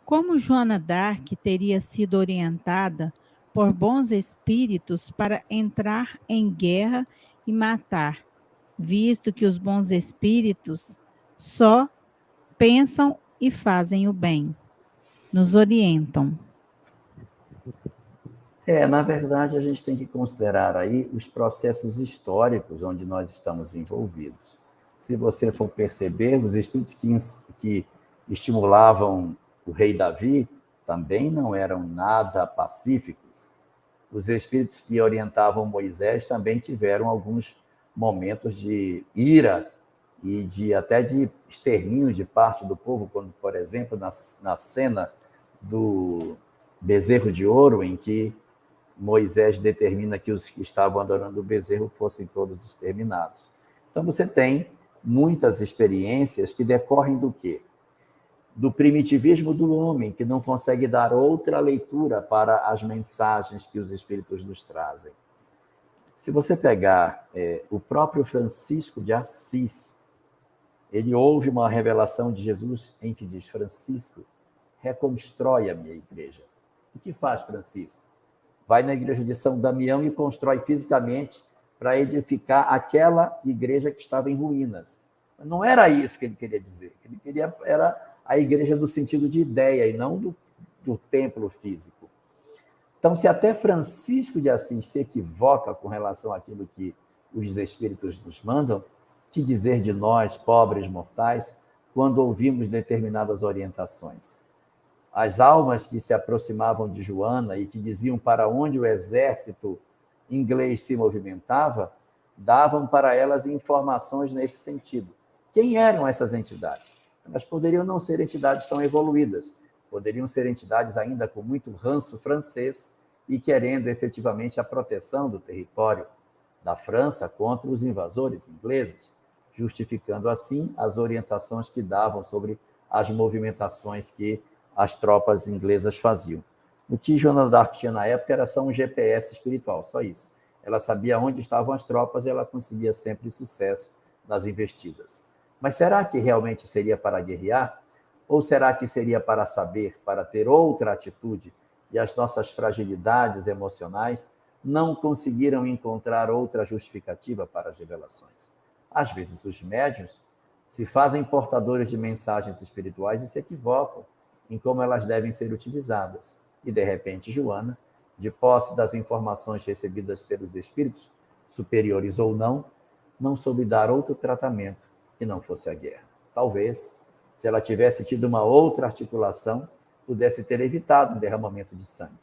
Como Joana d'Arc teria sido orientada por bons espíritos para entrar em guerra e matar, visto que os bons espíritos só pensam e fazem o bem? Nos orientam. Na verdade, a gente tem que considerar aí os processos históricos onde nós estamos envolvidos. Se você for perceber, os espíritos que estimulavam o rei Davi também não eram nada pacíficos. Os espíritos que orientavam Moisés também tiveram alguns momentos de ira e até de extermínio de parte do povo, quando, por exemplo, na cena do bezerro de ouro, em que Moisés determina que os que estavam adorando o bezerro fossem todos exterminados. Então você tem muitas experiências que decorrem do quê? Do primitivismo do homem, que não consegue dar outra leitura para as mensagens que os espíritos nos trazem. Se você pegar o próprio Francisco de Assis, ele ouve uma revelação de Jesus em que diz: Francisco, reconstrói a minha igreja. O que faz Francisco? Vai na igreja de São Damião e constrói fisicamente para edificar aquela igreja que estava em ruínas. Mas não era isso que ele queria dizer. O que ele queria era a igreja do sentido de ideia e não do templo físico. Então, se até Francisco de Assis se equivoca com relação àquilo que os espíritos nos mandam, que dizer de nós, pobres mortais, quando ouvimos determinadas orientações? As almas que se aproximavam de Joana e que diziam para onde o exército inglês se movimentava, davam para elas informações nesse sentido. Quem eram essas entidades? Elas poderiam não ser entidades tão evoluídas, poderiam ser entidades ainda com muito ranço francês e querendo efetivamente a proteção do território da França contra os invasores ingleses, justificando assim as orientações que davam sobre as movimentações que as tropas inglesas faziam. O que Joana d'Arc tinha na época era só um GPS espiritual, só isso. Ela sabia onde estavam as tropas e ela conseguia sempre sucesso nas investidas. Mas será que realmente seria para guerrear? Ou será que seria para saber, para ter outra atitude? E as nossas fragilidades emocionais não conseguiram encontrar outra justificativa para as revelações. Às vezes os médiuns se fazem portadores de mensagens espirituais e se equivocam em como elas devem ser utilizadas. E, de repente, Joana, de posse das informações recebidas pelos espíritos, superiores ou não soube dar outro tratamento que não fosse a guerra. Talvez, se ela tivesse tido uma outra articulação, pudesse ter evitado um derramamento de sangue.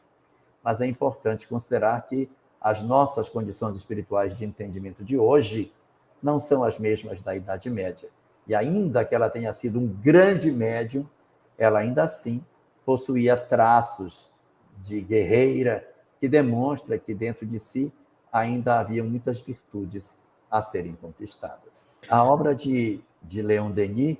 Mas é importante considerar que as nossas condições espirituais de entendimento de hoje não são as mesmas da Idade Média. E ainda que ela tenha sido um grande médium, ela ainda assim possuía traços de guerreira que demonstra que dentro de si ainda havia muitas virtudes a serem conquistadas. A obra de Leon Denis,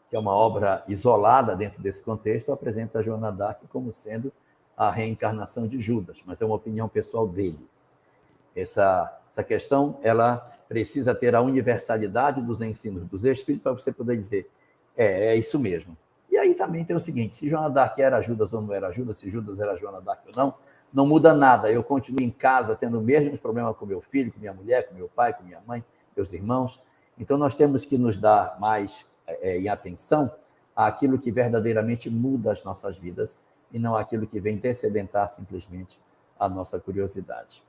que é uma obra isolada dentro desse contexto, apresenta Joana d'Arc como sendo a reencarnação de Judas, mas é uma opinião pessoal dele. Essa questão ela precisa ter a universalidade dos ensinos dos espíritos para você poder dizer é isso mesmo. E aí também tem o seguinte: se Joana d'Arc era Judas ou não era Judas, se Judas era Joana d'Arc ou não muda nada. Eu continuo em casa tendo os mesmos problemas com meu filho, com minha mulher, com meu pai, com minha mãe, meus irmãos. Então nós temos que nos dar mais em atenção àquilo que verdadeiramente muda as nossas vidas e não aquilo que vem descedentar simplesmente a nossa curiosidade.